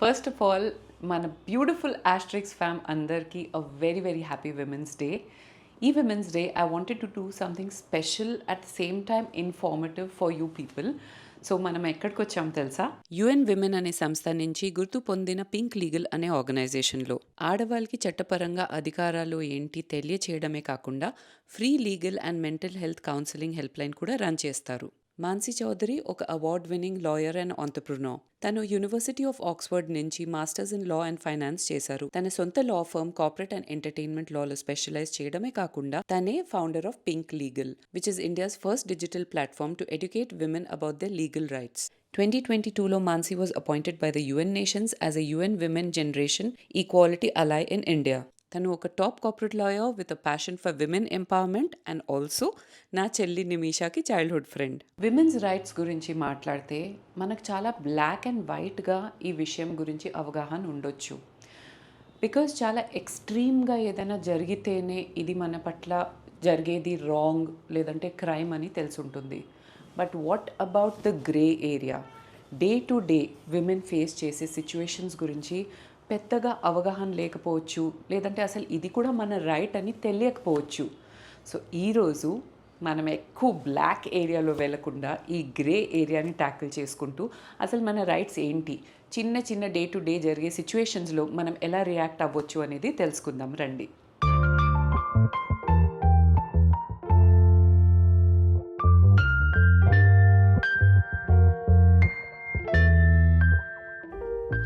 First of all, మన beautiful asterisks ఫ్యామ్ అందరికీ a very very happy Women's Day. ఈ Women's Day, I wanted to do something special at the same time informative for you people. So మనం ఎక్కడికి వచ్చాం తెలుసా? UN women అనే సంస్థ నుంచి గుర్తు పొందిన పింక్ లీగల్ అనే ఆర్గనైజేషన్లో ఆడవాళ్ళకి చట్టపరంగా అధికారాలు ఏంటి తెలియచేయడమే కాకుండా free legal and mental health counselling help line కూడా రన్ చేస్తారు. మాన్సీ చౌదరి ఒక award winning lawyer and entrepreneur. తను యూనివర్సిటీ ఆఫ్ ఆక్స్ఫర్డ్ నుంచి masters in law and finance చేశారు. తన సొంత law firm corporate and entertainment లాలో స్పెషలైజ్ చేయడమే కాకుండా తనే founder of Pink Legal, which is India's first digital platform to educate women about their legal rights. 2022లో Mansi was appointed by the UN nations as a UN Women Generation Equality Ally in India. తను ఒక top corporate lawyer with a passion for women empowerment and also నా చెల్లి నిమిషాకి childhood friend. Women's rights గురించి మాట్లాడితే మనకు చాలా black and వైట్గా ఈ విషయం గురించి అవగాహన ఉండొచ్చు. బికాజ్ చాలా ఎక్స్ట్రీమ్గా ఏదైనా జరిగితేనే ఇది మన పట్ల జరిగేది రాంగ్ లేదంటే క్రైమ్ అని తెలుసుంటుంది. But what about the grey area? Day to day women face చేసే సిచ్యువేషన్స్ గురించి పెద్దగా అవగాహన లేకపోవచ్చు, లేదంటే అసలు ఇది కూడా మన రైట్ అని తెలియకపోవచ్చు. సో ఈరోజు మనం ఎక్కువ బ్లాక్ ఏరియాలో వెళ్లకుండా ఈ గ్రే ఏరియాని ట్యాకిల్ చేసుకుంటూ అసలు మన రైట్స్ ఏంటి, చిన్న చిన్న డే టు డే జరిగే సిచ్యువేషన్స్లో మనం ఎలా రియాక్ట్ అవ్వచ్చు అనేది తెలుసుకుందాం రండి.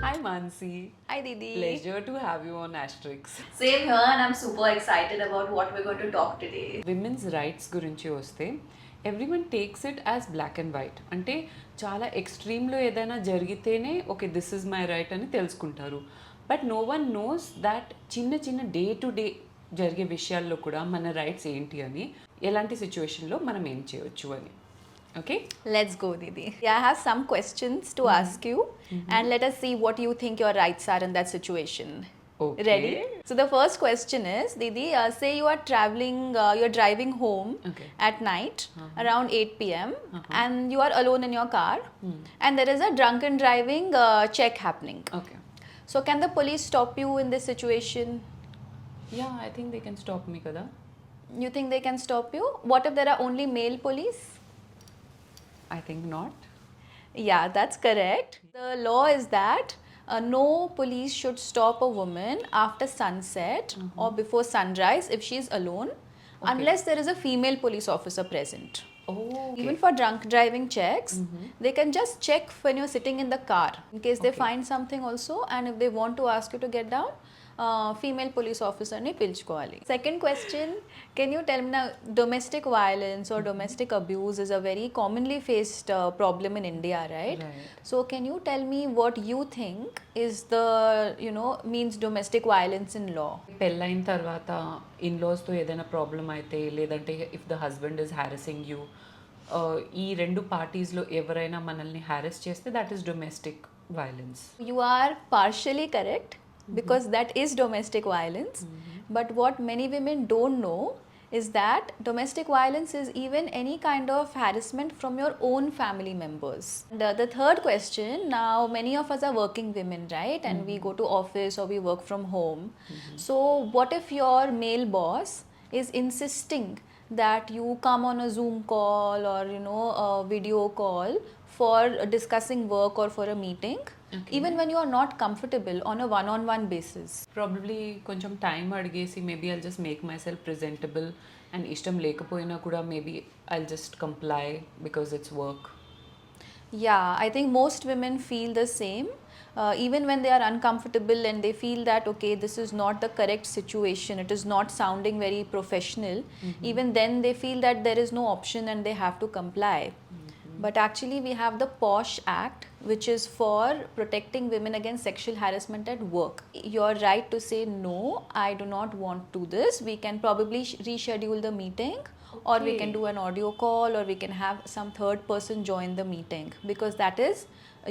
Hi Mansi. Hi Didi. Pleasure to have you on Ashtrixx. Same here, and I'm super excited about what we're going to talk today. Women's rights గురించి వస్తే everyone takes it as black and white. అంటే చాలా ఎక్స్ట్రీమ్లో ఏదైనా జరిగితేనే okay this is my right అని తెలుసుకుంటారు. But no one knows that చిన్న చిన్న డే టు డే జరిగే విషయాల్లో కూడా మన రైట్స్ ఏంటి అని, ఎలాంటి సిచ్యువేషన్లో మనం ఏం చేయొచ్చు అని. Okay, let's go Didi. Yeah, I have some questions to ask you, and let us see what you think your rights are in that situation. Okay. Ready? So the first question is, Didi, say you are traveling, you're driving home at night around 8 p.m. and you are alone in your car, and there is a drunken driving check happening. Okay. So can the police stop you in this situation? Yeah, I think they can stop me kada. You think they can stop you? What if there are only male police? I think not. Yeah, that's correct. The law is that no police should stop a woman after sunset or before sunrise if she is alone, unless there is a female police officer present. Oh, okay. Even for drunk driving checks, they can just check when you're sitting in the car in case they find something also, and if they want to ask you to get down, female police officer ni pilchukovali. Second question, can you tell me now, domestic violence or domestic abuse is a very commonly faced problem in India, right? So can you tell me what you think is the, means domestic violence in law? పెళ్ళైన తర్వాత ఇన్లాస్తో ఏదైనా problem అయితే, లేదంటే if the husband is harassing you, ఈ రెండు పార్టీస్లో ఎవరైనా మనల్ని హ్యారెస్ చేస్తే that is domestic violence. You are partially correct, because that is domestic violence. But what many women don't know is that domestic violence is even any kind of harassment from your own family members. The third question, now many of us are working women, right? And we go to office or we work from home. So what if your male boss is insisting that you come on a Zoom call or a video call for discussing work or for a meeting? Even when you are not comfortable on a one-on-one basis. Probably కొంచెం time అడిగేసి maybe I'll just make my self presentable and ఇష్టం లేకపోయినా కూడా maybe I'll just comply because it's work. Yeah, I think most women feel the same. Even when they are uncomfortable and they feel that okay, this is not the correct situation, it is not sounding very professional, even then they feel that there is no option and they have to comply. But actually we have the POSH Act, which is for protecting women against sexual harassment at work. Your right to say no, I do not want to do this. We can probably reschedule the meeting, or we can do an audio call, or we can have some third person join the meeting, because that is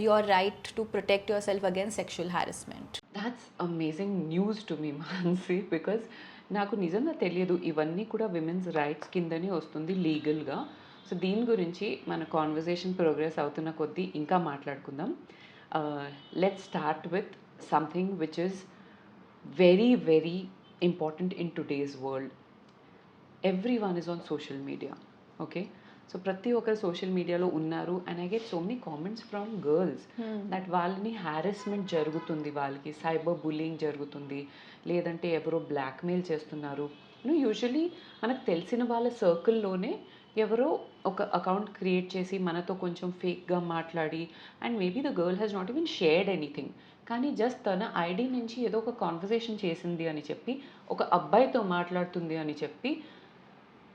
your right to protect yourself against sexual harassment. That's amazing news to me, Mansi, because నాకు నిజంగా తెలియదు ఇవన్నీ కూడా women's rights కిందనే వస్తుంది లీగల్గా. So దీని గురించి మన కాన్వర్జేషన్ ప్రోగ్రెస్ అవుతున్న కొద్దీ ఇంకా మాట్లాడుకుందాం. Let's start with something which is very, very important in today's world. Everyone is on social media, okay? So ప్రతి ఒక్కరు సోషల్ మీడియాలో ఉన్నారు and I get so many comments from girls that వాళ్ళని హారెస్మెంట్ జరుగుతుంది, వాళ్ళకి సైబర్ బుల్లింగ్ జరుగుతుంది, లేదంటే ఎవరో బ్లాక్మెయిల్ చేస్తున్నారు. యూజువలీ మనకు తెలిసిన వాళ్ళ సర్కిల్లోనే ఎవరో ఒక అకౌంట్ క్రియేట్ చేసి మనతో కొంచెం ఫేక్గా మాట్లాడి and maybe the girl has not even shared anything, కానీ జస్ట్ తన ఐడి నుంచి ఏదో ఒక కాన్వర్సేషన్ చేసింది అని చెప్పి, ఒక అబ్బాయితో మాట్లాడుతుంది అని చెప్పి,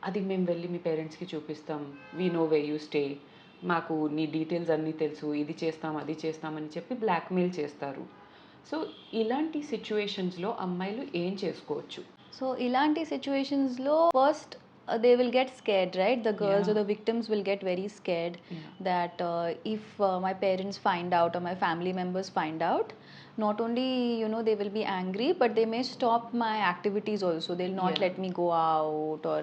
అది మేము వెళ్ళి మీ పేరెంట్స్కి చూపిస్తాం, we know way you stay, మాకు నీ డీటెయిల్స్ అన్నీ తెలుసు, ఇది చేస్తాం అది చేస్తామని చెప్పి బ్లాక్మెయిల్ చేస్తారు. సో ఇలాంటి సిచ్యువేషన్స్లో అమ్మాయిలు ఏం చేసుకోవచ్చు? సో ఇలాంటి సిచ్యువేషన్స్లో first they will get scared, right? The girls or the victims will get very scared that if my parents find out or my family members find out, not only they will be angry, but they may stop my activities also. They'll not let me go out or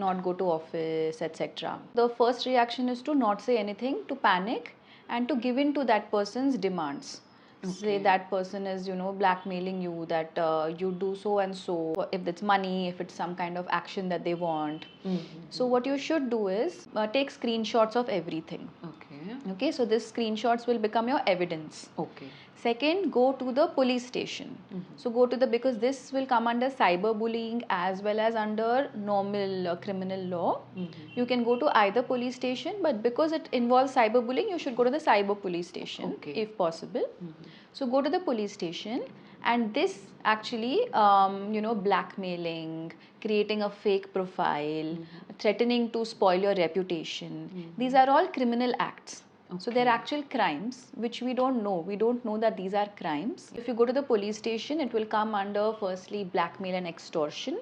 not go to office, etc. The first reaction is to not say anything, to panic and to give in to that person's demands. Say that person is blackmailing you that you do so and so, if it's money, if it's some kind of action that they want. So what you should do is take screenshots of everything. Okay, so this screenshots will become your evidence. Second, go to the police station. So go to the, because this will come under cyberbullying as well as under normal criminal law. You can go to either police station, but because it involves cyberbullying, you should go to the cyber police station if possible. So go to the police station, and this actually blackmailing, creating a fake profile, threatening to spoil your reputation, these are all criminal acts. So they're actual crimes which we don't know. We don't know that these are crimes. If you go to the police station, it will come under firstly blackmail and extortion.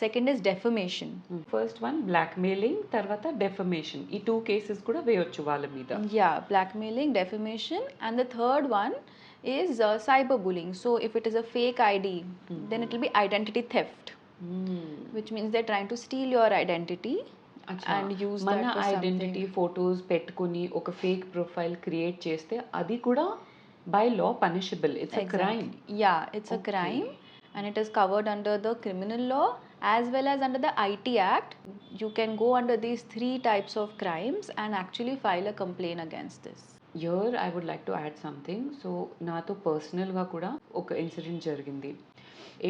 Second is defamation. First one blackmailing, tarvata defamation. Ee two cases kuda veyochu vaalla meeda. Yeah, blackmailing, defamation, and the third one is cyberbullying. So if it is a fake ID, then it will be identity theft, which means they're trying to steal your identity and use that for something. Identity photos పెట్టుకుని ఒక fake profile create చేస్తే అది కూడా by law punishable. It's a crime. Yeah, it's a crime and it is covered under the criminal law as well as under the IT Act. You can go under these three types of crimes and actually file a complaint against this. Here I would like to add something. So నాతో పర్సనల్గా కూడా ఒక incident జరిగింది.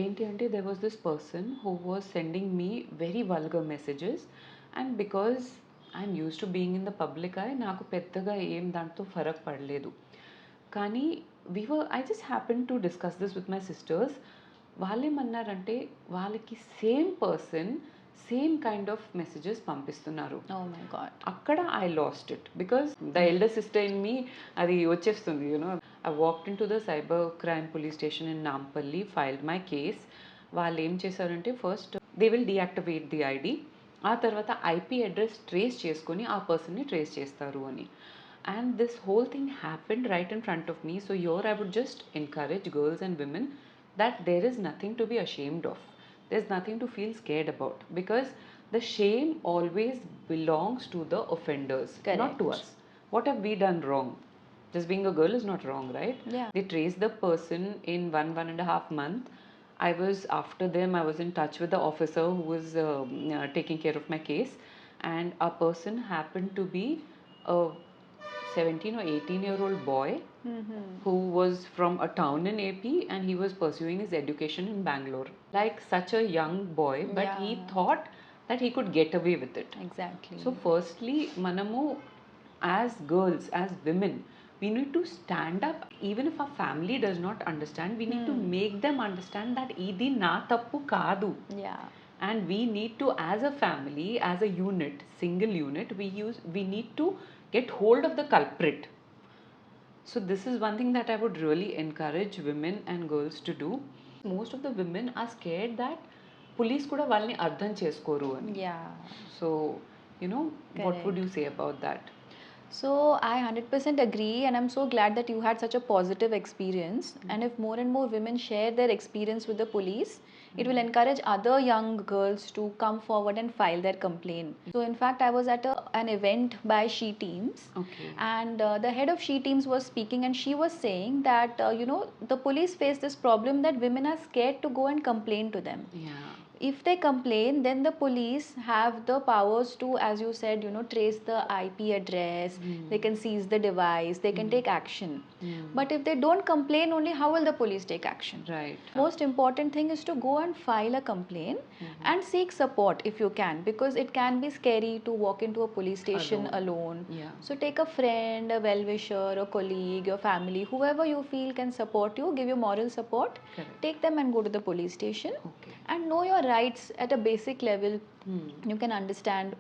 ఏంటి అంటే there was this person who was sending me very vulgar messages, and because I'm used to being in the public eye, నాకు పెద్దగా ఏం దాంతో ఫరక్ పడలేదు. కానీ I just happened to discuss this with my sisters. వాళ్ళు ఏమన్నారంటే వాళ్ళకి same person same kind of messages పంపిస్తున్నారు. Oh my god. అక్కడ I lost it because the elder sister in me అది వచ్చేస్తుంది. I walked into the cyber crime police station in Nampalli, filed my case. వాళ్ళు ఏం చేశారంటే first they will deactivate the ID, ఆ తర్వాత IP address trace చేసుకొని ఆ పర్సన్ని ట్రేస్ చేస్తారు అని. And this whole thing happened right in front of me. So your I would just encourage girls and women that there is nothing to be ashamed of. There's nothing to feel scared about because the shame always belongs to the offenders, not to us. What have we done wrong? Just being a girl is not wrong, right? They traced the person in one and a half month. I was after them. I was in touch with the officer who was taking care of my case, and a person happened to be a 17 or 18-year-old boy who was from a town in AP, and he was pursuing his education in Bangalore. Like such a young boy, but he thought that he could get away with it. Exactly. So firstly, manamu as girls, as women, we need to stand up. Even if our family does not understand, we need to make them understand that idi na tappu kaadu. And we need to, as a family, as a unit, single unit, we need to get hold of the culprit. So this is one thing that I would really encourage women and girls to do. Most of the women are scared that police kuda valni ardham cheskoru ani. Yeah. So what would you say about that? So I 100% agree, and I'm so glad that you had such a positive experience. And if more and more women share their experience with the police, it will encourage other young girls to come forward and file their complaint. So in fact, I was at an event by She Teams, Okay. and the head of She Teams was speaking, and she was saying that the police face this problem that women are scared to go and complain to them. Yeah. If they complain, then the police have the powers to, as you said, trace the IP address. They can seize the device, they can take action. But if they don't complain, only how will the police take action? Right. Most important thing is to go and file a complaint and seek support if you can, because it can be scary to walk into a police station alone. Yeah. So take a friend, a well-wisher, a colleague, your family, whoever you feel can support you, give you moral support. Correct. Take them and go to the police station. Okay. And know your rights at a basic level. You can understand,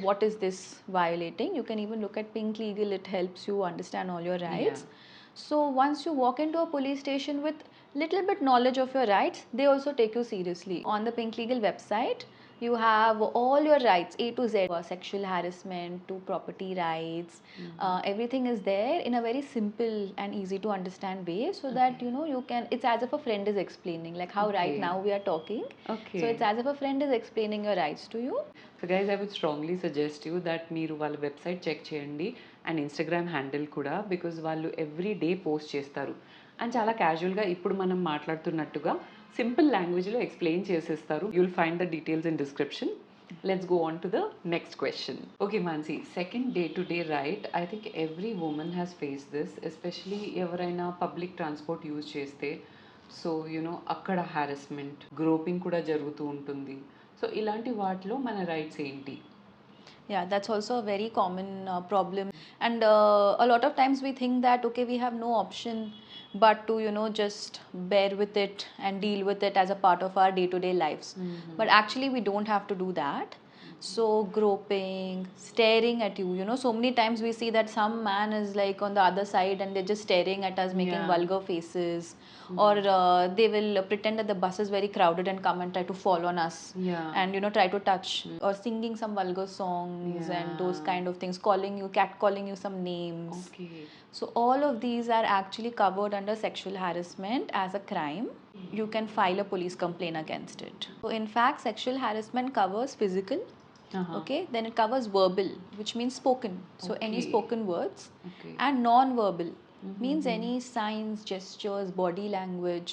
what is this violating. You can even look at Pink Legal, it helps you understand all your rights. So once you walk into a police station with little bit knowledge of your rights, they also take you seriously. On the Pink Legal website, you have all your rights, A to Z, sexual harassment to property rights. Everything is there in a very simple and easy to understand way, so that you can, it's as if a friend is explaining, like how right now we are talking. Okay. So it's as if a friend is explaining your rights to you. So guys, I would strongly suggest you that మీరు వాళ్ళ website check చేయండి and Instagram handle కూడా, because వాళ్ళు every day post చేస్తారు and చాలా క్యాజువల్గా ఇప్పుడు మనం మాట్లాడుతున్నట్టుగా సింపుల్ లాంగ్వేజ్లో ఎక్స్ప్లెయిన్ చేసేస్తారు. You'll find the details in description. Let's go on to the next question. Okay, Mansi, second day-to-day right, I think every woman has faced this, especially ఎవరైనా public transport use చేస్తే. So అక్కడ harassment, groping కూడా జరుగుతూ ఉంటుంది. So ఇలాంటి వాటిలో మన rights ఏంటి? Yeah, that's also a very common problem. And a lot of times we think that, okay, we have no option but to, just bear with it and deal with it as a part of our day-to-day lives. But actually, we don't have to do that. So groping, staring at you, so many times we see that some man is like on the other side and they're just staring at us, making vulgar faces. Or they will pretend that the bus is very crowded and come and try to fall on us. And try to touch, or singing some vulgar songs and those kind of things, calling you, catcalling you some names. Okay. So all of these are actually covered under sexual harassment as a crime. You can file a police complaint against it. So in fact, sexual harassment covers physical. Okay, then it covers verbal, which means spoken. So any spoken words. And non-verbal means any signs, gestures, body language.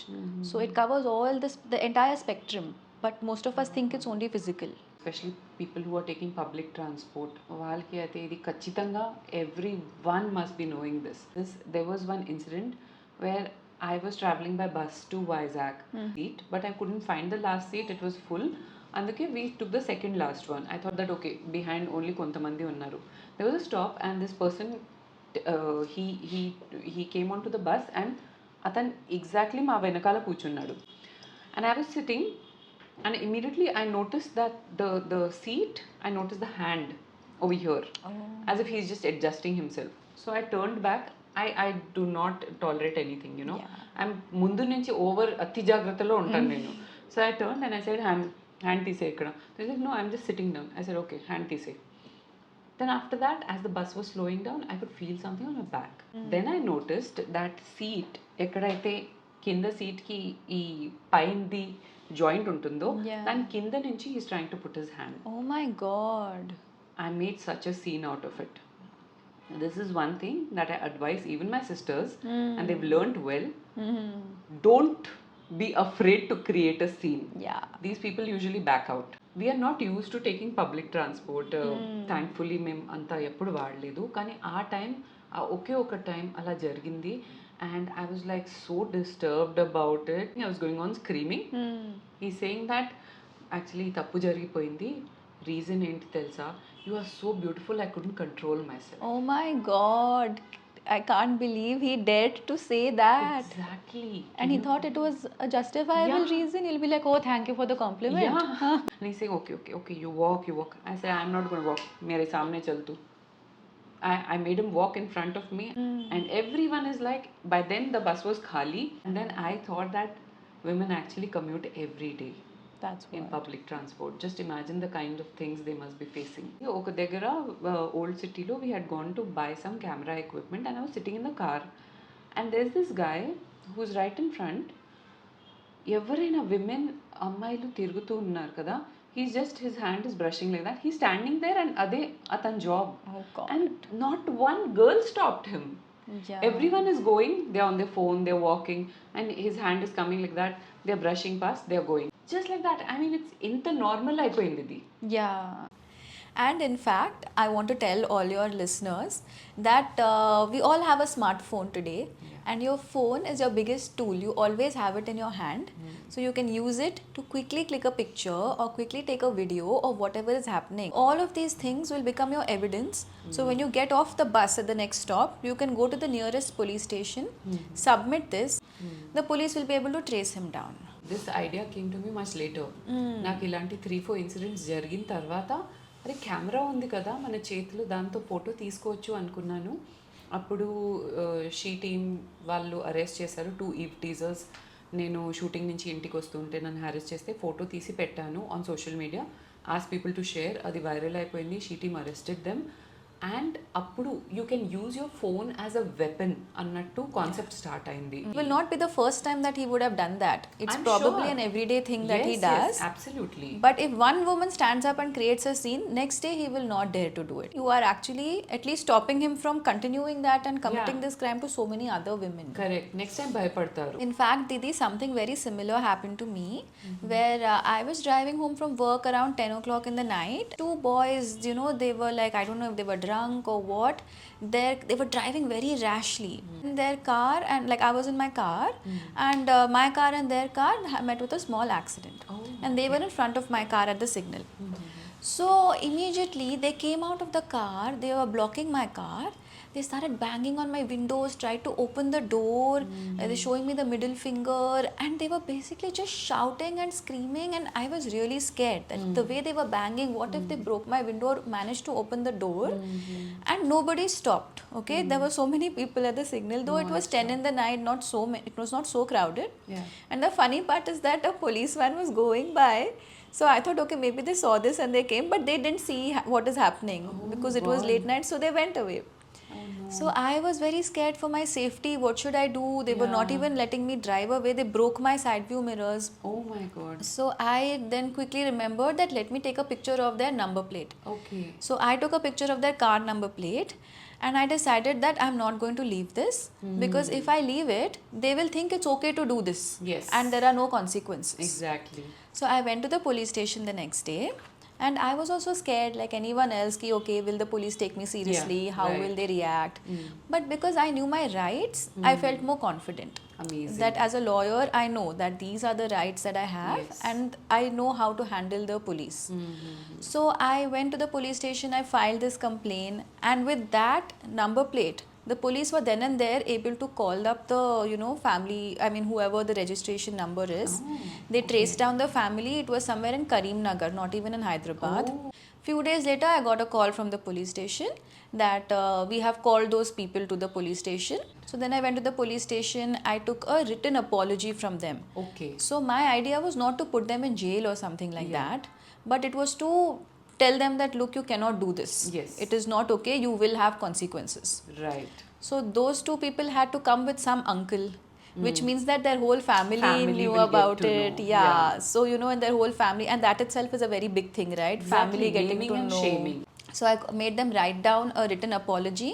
So it covers all this, the entire spectrum. But most of us think it's only physical. Especially people who are taking public transport, వాళ్ళకి అయితే ఇది ఖచ్చితంగా every one must be knowing this. There was one incident where I was traveling by bus to Vizag seat, but I couldn't find the last seat, it was full. అందుకే we took the second last one. I thought that okay, behind only కొంతమంది ఉన్నారు. There was a stop and this person he came onto the bus and అతను exactly మా వెనకాల కూర్చున్నాడు. And I was sitting and immediately I noticed that the seat, I noticed the hand over here, as if he's just adjusting himself. So I turned back. I do not tolerate anything, I'm ముందు నుంచి over అతి జాగ్రత్తలో ఉంటాను నేను. So I turned and I said, hand తీసే ఇక్కడ. They said, no, I'm just sitting down. I said, okay, hand తీసే. Then after that, as the bus was slowing down, I could feel something on my back. Then I noticed that seat, ఎక్కడైతే కింద సీట్కి ఈ పైనది joint ఉంటుందో దాని కింద నుంచి he's trying to put his hand. Oh my god. I made such a scene out of it. This is one thing that I advise even my sisters, and they've learned well. Don't be afraid to create a scene. These people usually back out. We are not used to taking public transport. Thankfully మేము అంతా ఎప్పుడు వాడలేదు. కానీ ఆ time ఒకే ఒక time అలా జరిగింది. And I was like so disturbed about it. I was going on screaming. He's saying that actually తప్పు జరిగిపోయింది. Reason ఏంటి తెలుసా? You are so beautiful, I couldn't control myself. Oh my god. I can't believe he dared to say that. Exactly. And he thought it was a justifiable reason. He'll be like, oh, thank you for the compliment. And he's saying, okay, you walk. I said, I'm not going to walk. Mere samne chal tu. I made him walk in front of me, and everyone is like, by then the bus was khali, and then I thought that women actually commute every day. That's in what. public transport. Just imagine the kind of things they must be facing. ఒక దగ్గర old city లో we had gone to buy some camera equipment and I was sitting in the car and there's this guy who's right in front. ఎవరైనా women అమ్మాయిలు తిరుగుతూ ఉన్నారు కదా, he's just his hand is brushing like that, he standing there and అదే అతని జాబ్. Oh God. And not one girl stopped him. Yeah. Everyone is going, they're on their phone, they're walking, and his hand is coming like that, they're brushing past, they're going. Just like that. I mean, it's inta normal అయిపోయింది ఇది. Yeah. And in fact, I want to tell all your listeners that we all have a smartphone today, and your phone is your biggest tool. You always have it in your hand, so you can use it to quickly click a picture or quickly take a video of whatever is happening. All of these things will become your evidence. So when you get off the bus at the next stop, you can go to the nearest police station, submit this, the police will be able to trace him down. This idea came to me much later. నాకు ఇలాంటి 3-4 incidents జరిగిన తర్వాత అరే camera ఉంది కదా మన చేతిలో, దాంతో ఫోటో తీసుకోవచ్చు అనుకున్నాను. అప్పుడు షీ టీమ్ వాళ్ళు అరెస్ట్ చేశారు 2 ఈవ్ టీజర్స్. నేను షూటింగ్ నుంచి ఇంటికి వస్తుంటే నన్ను అరెస్ట్ చేస్తే ఫోటో తీసి పెట్టాను on social media, ask people to share. అది వైరల్ అయిపోయింది, she team arrested them. And అప్పుడు you can use your phone as a weapon అన్నట్టు కాన్సెప్ట్ స్టార్ట్ అయింది. It will not be the first time that he would have done that. It's I'm probably sure. an everyday thing that he Yes, does. yes, absolutely. But if one woman stands up and creates a scene, next day he will not dare to do it. You are actually at least stopping him from continuing that and committing Yeah. this crime to so many other women. Correct. Next time భయపడతారు. In fact, Didi, something very similar happened to me where I was driving home from work around 10 o'clock in the night. 2 boys, you know, they were like, I don't know if they were drunk or what. They were driving very rashly in their car, and like I was in my car, and my car and their car met with a small accident. Oh, And they were in front of my car at the signal. So immediately they came out of the car, they were blocking my car. They started banging on my windows, tried to open the door, they showing me the middle finger, and they were basically just shouting and screaming, and I was really scared that the way they were banging, what if they broke my window or managed to open the door? And nobody stopped. Okay, there were so many people at the signal, though it was 10 in the night, not so it was not so crowded. Yeah. And the funny part is that a police van was going by. So I thought, okay, maybe they saw this and they came, but they didn't see what is happening because it was late night, so they went away. So I was very scared for my safety. What should I do? They were not even letting me drive away. They broke my side view mirrors. Oh my God. So I then quickly remembered that let me take a picture of their number plate. Okay. So I took a picture of their car number plate, and I decided that I'm not going to leave this because if I leave it, they will think it's okay to do this. Yes. And there are no consequences. Exactly. So I went to the police station the next day, and I was also scared like anyone else ki okay, will the police take me seriously? Yeah, How right. will they react? But because I knew my rights, I felt more confident. Amazing. That as a lawyer, I know that these are the rights that I have, Yes. and I know how to handle the police. So I went to the police station, I filed this complaint, and with that number plate, the police were then and there able to call up the, you know, family, I mean whoever the registration number is. They traced down the family. It was somewhere in Karimnagar, not even in Hyderabad. Few days later, I got a call from the police station that we have called those people to the police station. So then I went to the police station. I took a written apology from them. Okay. So my idea was not to put them in jail or something like that, but it was to tell them that look, you cannot do this. Yes. It is not okay. You will have consequences. Right. So those 2 people had to come with some uncle, which means that their whole family knew will get about to it. know. Yeah. So you know, and their whole family, and that itself is a very big thing, right? Family Exactly. getting Naming to and know. shaming. So I made them write down a written apology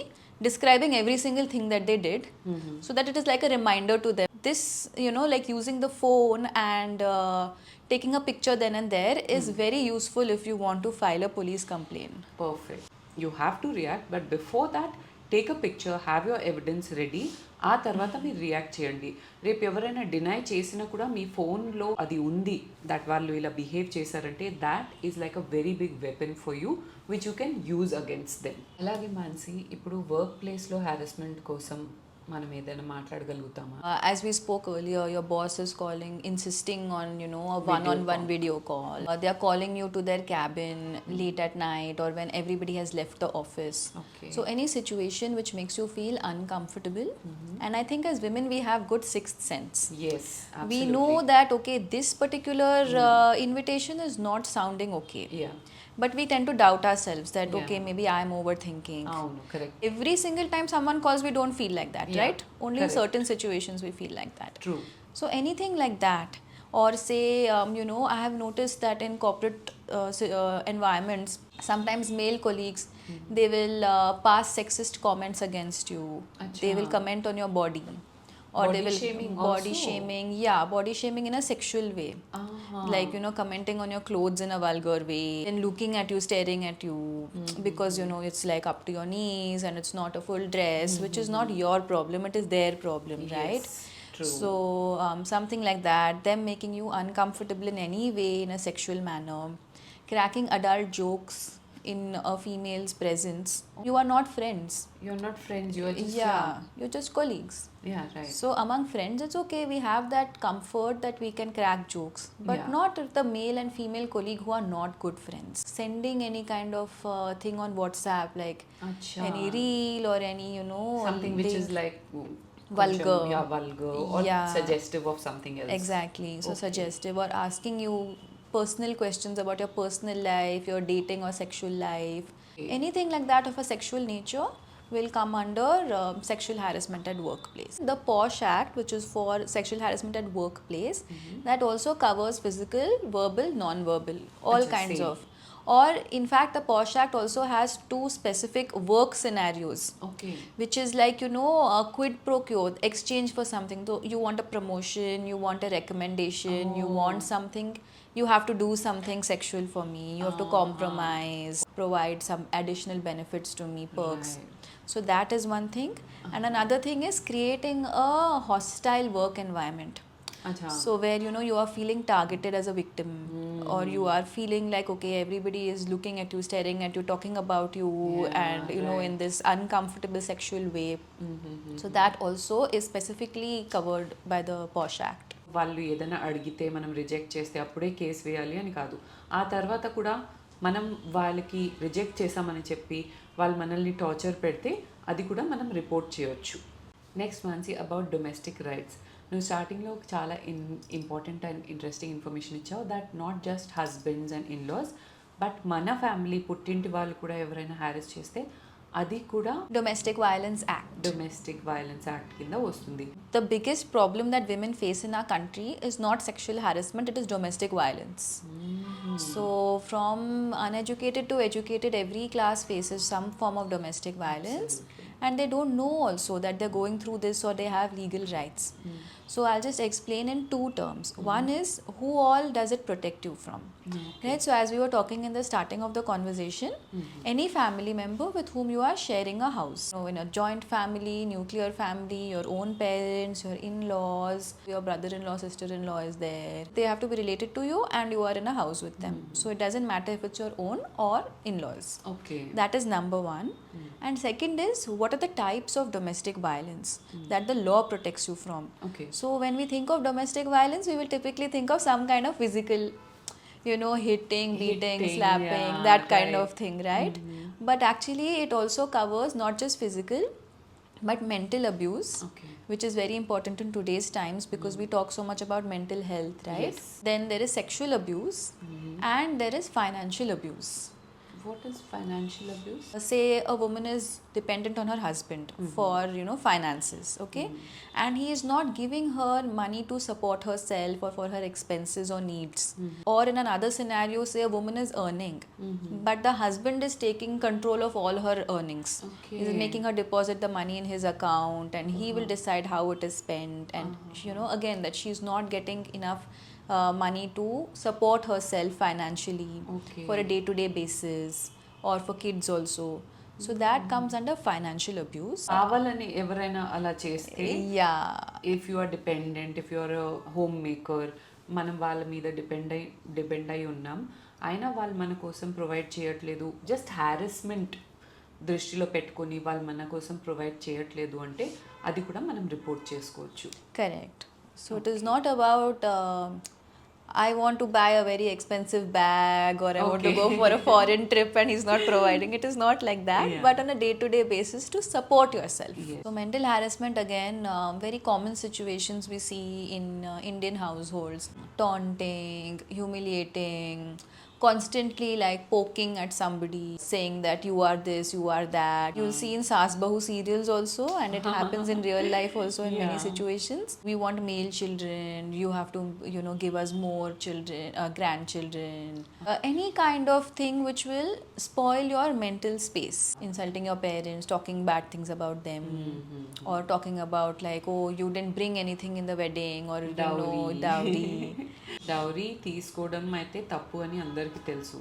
describing every single thing that they did, so that it is like a reminder to them. This, you know, like using the phone and taking a picture then and there is very useful if you want to file a police complaint. Perfect. You have to react, but before that, take a picture, have your evidence ready. ఆ తర్వాత మీరు react చేయండి. రేపు ఎవరైనా deny చేసినా కూడా మీ ఫోన్లో అది ఉంది దట్ వాళ్ళు ఇలా బిహేవ్ చేశారంటే that is like a very big weapon for you which you can use against them. అలాగే మాన్సి, ఇప్పుడు వర్క్ ప్లేస్లో హారాస్మెంట్ కోసం మనం ఏదైనా మాట్లాడగలుగుతామా? As we spoke earlier, your boss is calling, insisting on, you know, a one-on-one video call. They are calling you to their cabin late at night or when everybody has left the office. Okay. So any situation which makes you feel uncomfortable. And I think as women, we have good sixth sense. Yes, We absolutely. know that, okay, this particular invitation is not sounding okay. Yeah. But we tend to doubt ourselves that, Yeah. okay, maybe I'm overthinking. అవును, correct. Every single time someone calls, we don't feel like that, Yeah, right? Only in correct. certain situations we feel like that. True. So anything like that, or say, you know, I have noticed that in corporate environments, sometimes male colleagues, they will pass sexist comments against you. They will Acha. comment on your body. Or Body they will shaming body also? shaming, yeah, body shaming in a sexual way. Like, you know, commenting on your clothes in a vulgar way and looking at you, staring at you, because, you know, it's like up to your knees and it's not a full dress, which is not your problem, it is their problem, right? Yes, true. So something like that, them making you uncomfortable in any way in a sexual manner, cracking adult jokes in a female's presence. You are not friends. You're not friends, you are just Yeah, you're just colleagues. Yeah, right. So among friends, it's okay. We have that comfort that we can crack jokes, but Yeah. not with the male and female colleague who are not good friends. Sending any kind of thing on WhatsApp, like Acha. any reel or any, you know, Something which thing- is like Vulgar. Yeah, vulgar or Yeah. suggestive of something else. Exactly. So Okay. suggestive, or asking you personal questions about your personal life, your dating or sexual life. Okay. Anything like that of a sexual nature will come under sexual harassment at workplace. The POSH Act, which is for sexual harassment at workplace, that also covers physical, verbal, non-verbal, all Acha, kinds same. of. Or in fact, the POSH Act also has two specific work scenarios, Okay. which is like, you know, a quid pro quo, exchange for something. So you want a promotion, you want a recommendation, you want something, you have to do something sexual for me, you have to compromise, provide some additional benefits to me, perks. Right. So that is one thing. And another thing is creating a hostile work environment. Acha. So where, you know, you are feeling targeted as a victim, or you are feeling like, okay, everybody is looking at you, staring at you, talking about you, Yeah, and, you know, right. in this uncomfortable sexual way. So that also is specifically covered by the POSH Act. వాళ్ళు ఏదైనా అడిగితే మనం reject చేస్తే అప్పుడే case వేయాలి అని కాదు. ఆ తర్వాత కూడా మనం వాళ్ళకి రిజెక్ట్ చేసామని చెప్పి వాళ్ళు మనల్ని టార్చర్ పెడితే అది కూడా మనం రిపోర్ట్ చేయొచ్చు. Next Mansi, about domestic rights. నువ్వు స్టార్టింగ్లో చాలా ఇంపార్టెంట్ అండ్ ఇంట్రెస్టింగ్ ఇన్ఫర్మేషన్ ఇచ్చావు, that not just husbands and in laws, but మన ఫ్యామిలీ, పుట్టింటి వాళ్ళు కూడా ఎవరైనా హ్యారెస్ చేస్తే అది కూడా Domestic Violence Act. Domestic violence act కింద వస్తుంది. The biggest problem that women face in our country is not sexual harassment, it is domestic violence. So from uneducated to educated, every class faces some form of domestic violence. And they don't know also that they're going through this or they have legal rights. So I'll just explain in two terms. One is, who all does it protect you from? Right? So as we were talking in the starting of the conversation, any family member with whom you are sharing a house. So in a joint family, nuclear family, your own parents, your in-laws, your brother-in-law, sister-in-law is there. They have to be related to you and you are in a house with them. So it doesn't matter if it's your own or in-laws. Okay. That is number one. And second is, what are the types of domestic violence that the law protects you from? Okay. So when we think of domestic violence, we will typically think of some kind of physical, you know, hitting, beating, Hitting, slapping, yeah, that kind right. of thing, right? But actually it also covers not just physical, but mental abuse. Okay. Which is very important in today's times because we talk so much about mental health, right? Yes. Then there is sexual abuse and there is financial abuse. What is financial abuse? Say a woman is dependent on her husband for, you know, finances, okay, and he is not giving her money to support herself or for her expenses or needs. Or in another scenario, say a woman is earning, but the husband is taking control of all her earnings. Okay. He is making her deposit the money in his account and he will decide how it is spent, and you know, again, that she is not getting enough money to support herself financially. Okay. For a day-to-day basis or for kids also. So that comes under financial abuse. కావాలని ఎవరైనా అలా చేస్తే, Yeah. If you are dependent, if you are homemaker, మనం వాళ్ళ మీద depend అయి ఉన్నాం, అయినా వాళ్ళు మన కోసం ప్రొవైడ్ చేయట్లేదు, జస్ట్ హారెస్మెంట్ దృష్టిలో పెట్టుకొని వాళ్ళు మన కోసం ప్రొవైడ్ చేయట్లేదు అంటే అది కూడా మనం రిపోర్ట్ చేసుకోవచ్చు. Correct. So it is not about I want to buy a very expensive bag or I want to Okay. go for a foreign trip and he's not providing. It is not like that, Yeah. but on a day-to-day basis to support yourself. Yes. So mental harassment again, very common situations we see in Indian households: taunting, humiliating, constantly like poking at somebody, saying that you are this, you are that. You'll see in Saas Bahu serials also, and it happens in real life also in many Yeah. situations. We want male children, you have to, give us more children, grandchildren. Any kind of thing which will spoil your mental space. Insulting your parents, talking bad things about them, or talking about like, oh, you didn't bring anything in the wedding, or dowry. Dowry తీసుకోవడం అయితే తప్పు అని అందరికీ తెలుసు,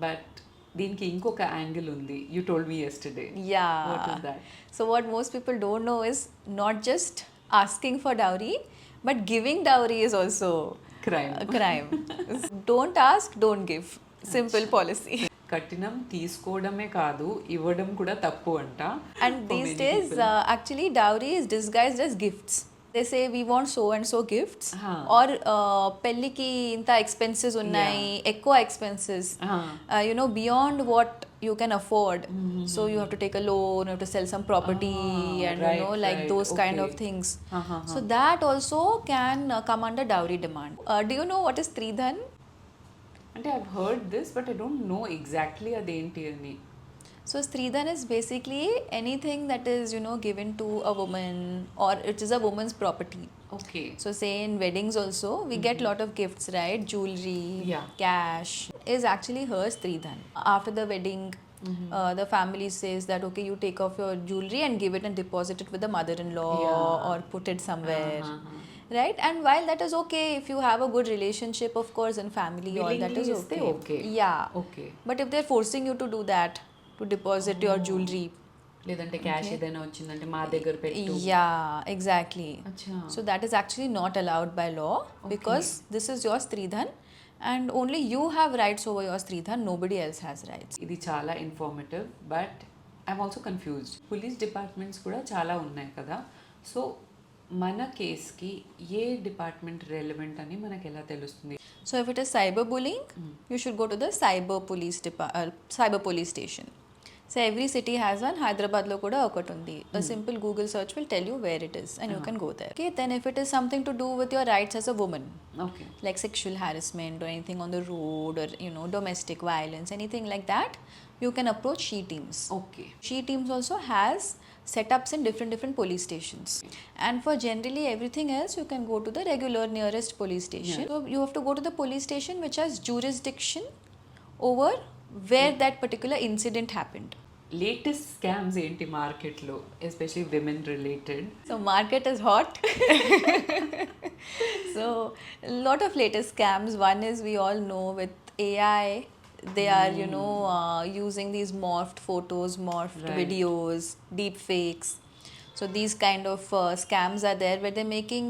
but దీనికి ఇంకొక angle ఉంది. You told me yesterday. Yeah. What is that? So what most people don't know is not just asking for dowry, but giving dowry is also Crime. a crime. Don't ask, don't give. Simple policy. కట్టినం తీసుకోవడమే కాదు, ఇవ్వడం కూడా తప్పు అంట. And these days, actually, dowry is disguised as gifts. They say we want so and so gifts, or పెళ్ళికి ఇంత expenses ఉన్నాయి, ఎక్కువ expenses, beyond what you can afford. So you have to take a loan, you have to sell some property, and like those kind of things. So that also can come under dowry demand. Do you know what is Stridhan? అంటే I heard this but I don't know exactly అదేంటి అని. So Stridhan is basically anything that is given to a woman, or it is a woman's property. Okay. So say in weddings also we get lot of gifts, right? Jewelry, Yeah. cash is actually her Stridhan. After the wedding, the family says that okay, you take off your jewelry and give it and deposit it with the mother-in-law, or put it somewhere. Right? And while that is okay, if you have a good relationship, of course, and family, all that is Willingly is okay. Yeah. Okay. But if they're forcing you to do that, to deposit your jewelry, లేదంటే cash ఏదైనా వచ్చిందంటే మా దగ్గర పెట్టు. yeah, exactly. అచ్చా. So that is actually not allowed by law, because this is your Stridhan and only you have rights over your Stridhan, nobody else has rights. ఇది చాలా informative, but I'm also confused. Police departments కూడా చాలా ఉన్నాయి కదా, so మన కేస్కి ఏ department relevant అని మనకు ఎలా తెలుస్తుంది? So if it is cyberbullying, you should go to the cyber police station. So every city has one. Hyderabad lo kuda okati undi. A simple Google search will tell you where it is, and you can go there. Okay, then if it is something to do with your rights as a woman, okay. like sexual harassment or anything on the road, or domestic violence, anything like that, you can approach she teams. Okay. She teams also has setups in different police stations, and for generally everything else you can go to the regular nearest police station. So you have to go to the police station which has jurisdiction over where that particular incident happened. Latest scams ఏంటి మార్కెట్లో, especially women related? So market is hot. So a lot of latest scams. One is, we all know, with AI, they are using these morphed photos, morphed Right. videos, deep fakes. So these kind of scams are there, where they're making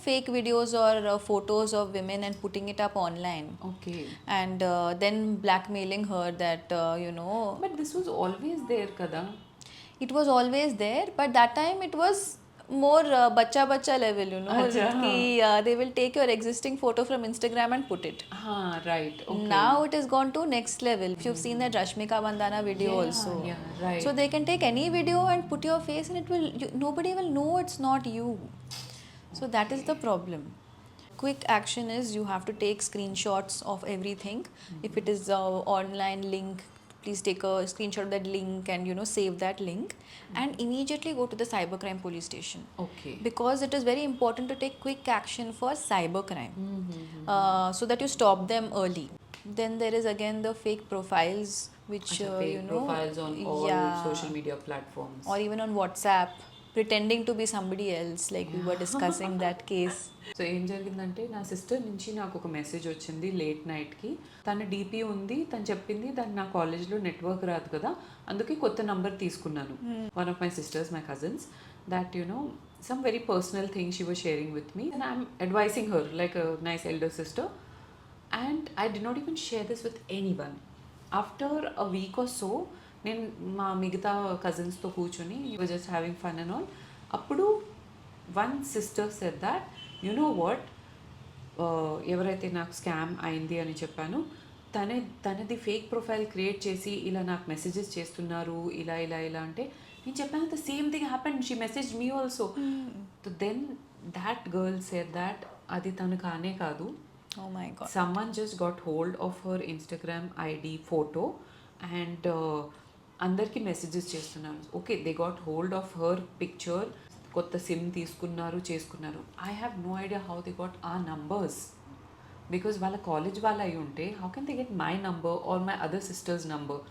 fake videos or photos of women and putting it up online, okay. and then blackmailing her that but this was always there కదా. it was always there, but that time it was more bacha level, Acha. ki, they will take your existing photo from Instagram and put it. Right. Now it has gone to next level. If you've seen that Rashmika Bandana video also, right. so they can take any video and put your face, and it will nobody will know it's not you. So that is the problem. Quick action is, you have to take screenshots of everything. If it is online link, please take a screenshot of that link and save that link, and immediately go to the cybercrime police station. Okay. Because it is very important to take quick action for cybercrime, so that you stop them early. Then there is again the fake profiles, which fake profiles on all social media platforms, or even on WhatsApp, pretending to be somebody else, like we were discussing that case. So ఏం జరిగిందంటే, నా sister నుంచి నాకు ఒక message వచ్చింది late నైట్కి. తన DP ఉంది, తను చెప్పింది దాన్ని నా కాలేజ్లో నెట్వర్క్ రాదు కదా, అందుకే కొత్త నంబర్ తీసుకున్నాను. One of my sisters, my cousins, that some very personal thing she was sharing with me, and I'm advising her like a nice elder sister, and I did not even share this with anyone. After a week or so, నేను మా మిగతా కజిన్స్తో కూర్చొని just having fun and all. అప్పుడు one sister said that you know what, ఎవరైతే నాకు scam అయింది అని చెప్పాను, తనది ఫేక్ ప్రొఫైల్ క్రియేట్ చేసి ఇలా నాకు మెసేజెస్ చేస్తున్నారు, ఇలా ఇలా ఇలా అంటే నేను చెప్పాను the same thing happened, she message me also. Then that girl said that అది తను కానే కాదు, Oh my god. someone just got hold of her Instagram ID photo and అందరికి మెసేజెస్ చేస్తున్నారు. Okay, they got hold of her picture, కొత్త SIM తీసుకున్నారు, చేసుకున్నారు. I have no idea how they got ఆ నంబర్స్, బికాజ్ వాళ్ళ college వాళ్ళ అయి ఉంటే how can they get my number or my other sisters number?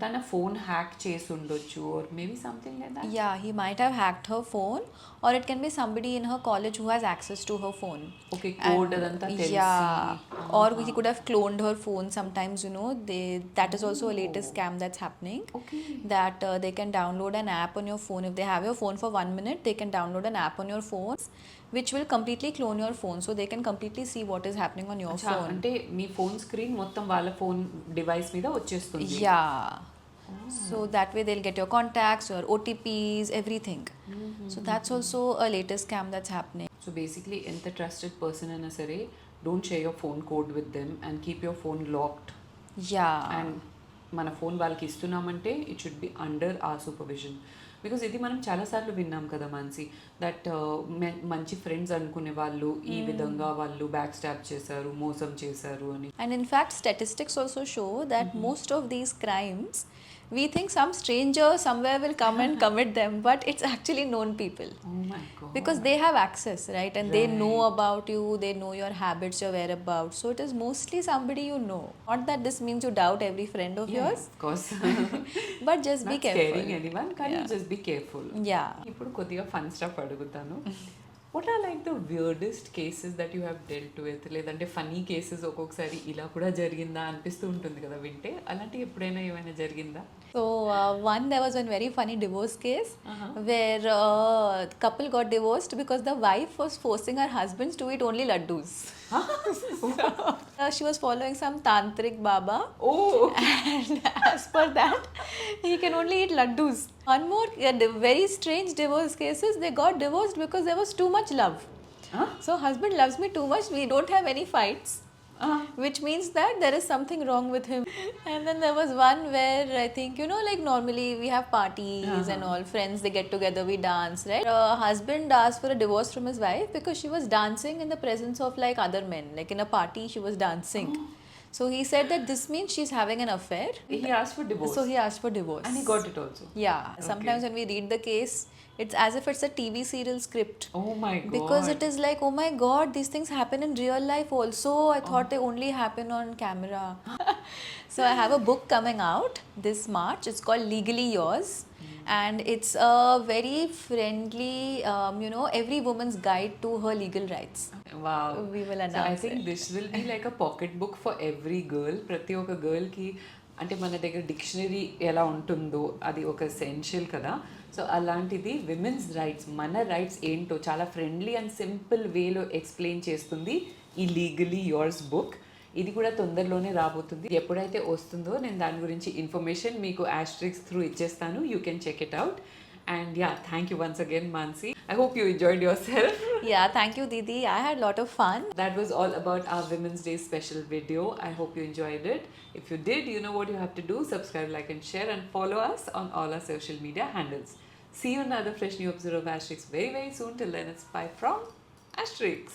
తన ఫోన్ హ్యాక్ చేసి ఉండొచ్చు or maybe something like that. Yeah, he might have hacked her phone, or it can be somebody in her college who has access to her phone. Okay, code adanతా తెలిసి. Yeah, or he could have cloned her phone. Sometimes, you know, that is also a latest scam that's happening. Okay. That they can download an app on your phone. If they have your phone for 1 minute, they can download an app on your phone which will completely clone your phone, so they can completely see what is happening on your phone. అంటే మీ phone screen మొత్తం వాళ్ళ phone device మీద వచ్చేస్తుంది. Yeah. So that way they'll get your contacts, your OTPs, everything. So that's also a latest scam that's happening. So basically ఎంత trusted person అయినా సరే, don't share your phone code with them and keep your phone locked. Yeah. And మన phone వాళ్ళకి ఇస్తున్నామంటే it should be under our supervision. Because ఇది మనం చాలాసార్లు విన్నాం కదా మాన్సి, దట్ మంచి ఫ్రెండ్స్ అనుకునే వాళ్ళు ఈ విధంగా వాళ్ళు బ్యాక్ స్టాప్ చేశారు, మోసం చేశారు అని. And in fact, statistics also show that most of these crimes, we think some stranger somewhere will come and commit them, but it's actually known people. Oh my god. Because they have access, right? And they know Right. about you, they know your habits, your whereabouts. So it is mostly somebody you know. Not that this means you doubt every friend of yours, of course. but just be Not careful. scaring anyone, కానీ Yeah. just be careful. Yeah. ఇప్పుడు కొద్దిగా fun stuff అడుగుతాను. What are like the weirdest cases that you have dealt with? లేదంటే funny cases ఒక్కొక్కసారి ఇలా కూడా జరిగిందా అనిపిస్తూ ఉంటుంది కదా వింటే, అలాంటి ఎప్పుడైనా ఏమైనా జరిగిందా? So there was one very funny divorce case where the couple got divorced because the wife was forcing her husbands to eat only laddus. She was following some tantric baba. Oh. And as per that, he can only eat laddus. One more very strange divorce cases, they got divorced because there was too much love. So husband loves me too much, we don't have any fights. Which means that there is something wrong with him. And then there was one where I think, you know, like normally we have parties and all, friends, they get together, we dance, right? Husband asked for a divorce from his wife because she was dancing in the presence of like other men. Like in a party, she was dancing. So he said that this means she's having an affair. He asked for divorce. So he asked for divorce. And he got it also. Yeah. Sometimes when we read the case, it's as if it's a TV serial script. Oh my god. Because it is like, oh my god, these things happen in real life also. I thought they only happen on camera. So I have a book coming out this March. It's called Legally Yours. And it's a very friendly, every woman's guide to her legal rights. Wow. We will So I announce think it. this will be like a pocket book for every girl. ప్రతి ఒక్క గర్ల్కి అంటే మన దగ్గర dictionary ఎలా ఉంటుందో అది ఒక essential కదా. సో అలాంటిది విమెన్స్ రైట్స్, మన రైట్స్ ఏంటో చాలా ఫ్రెండ్లీ అండ్ సింపుల్ వేలో ఎక్స్ప్లెయిన్ చేస్తుంది ఈ లీగలీ యోర్స్ బుక్. ఇది కూడా తొందరలోనే రాబోతుంది. ఎప్పుడైతే వస్తుందో నేను దాని గురించి ఇన్ఫర్మేషన్ మీకు ఆస్ట్రిక్స్ త్రూ ఇచ్చేస్తాను. You can check it out. And yeah, thank you once again, Mansi. I hope you enjoyed yourself. Yeah, thank you, Didi. I had a lot of fun. That was all about our Women's Day special video. I hope you enjoyed it. If you did, you know what you have to do. Subscribe, like and share, and follow us on all our social media handles. See you in another fresh new episode of Ashtrixx very, very soon. Till then, it's bye from Ashtrixx.